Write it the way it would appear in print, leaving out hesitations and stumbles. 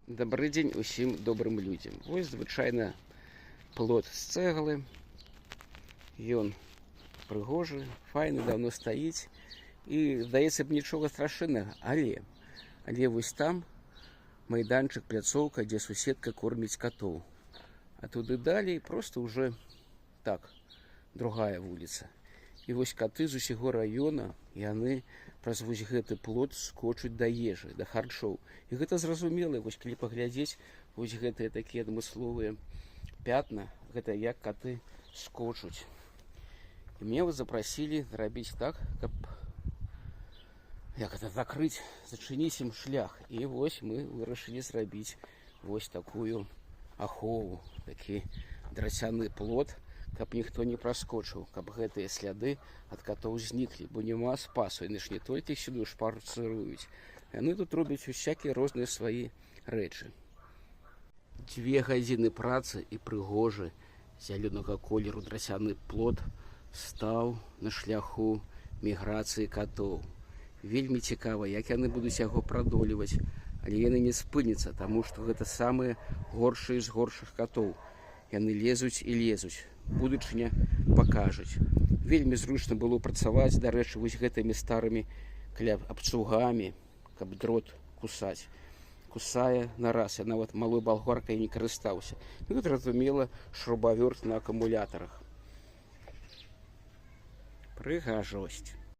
Добрый дзень усім добрым людзям. Вось звычайна плот з цэглы. Ён прыгожы, файны, даўно стаіць. І, здаецца б, нічога страшэннага, але вось там майданчык, пляцоўка, дзе суседка корміць катоў. А туды далей проста ўжо так, другая вуліца. І вось каты з усяго раёна, яны праз вось гэты плот скочуць да ежы, да харчоў. І гэта зразумела, вось калі паглядзець вось гэтыя такія адмысловыя пятна, гэта як каты скочуць. І мне вот запрасілі зрабіць так, каб закрыць, зачыніць ім шлях. І вось мы вырашылі зрабіць вось такую ахову, такі драцяны плот, каб ніхто не праскочыў, каб гэтыя сляды ад катоў зніклі, бо няма спасу. Яны ж не толькі сюды шпарцыруюць, яны тут робяць усякія розныя свае рэчы. 2 гадзіны працы і прыгожы зялёнага колеру драцяны плот стаў на шляху міграцыі катоў. Вельмі цікава, як яны будуць яго прадолеваць, але яны не спыняцца, таму што гэта самыя горшыя з горшых катоў. Яны лезуць і лезуць. Будучыня пакажуць. Вельмі зручна было працаваць, дарэчы, вось гэтымі старымі абцугамі, каб дрот кусаць. Кусае на раз. Я нават малой балгаркай не карыстаўся. І тут, разумела, шрубавёрт на акумулятарах. Прыгажосць.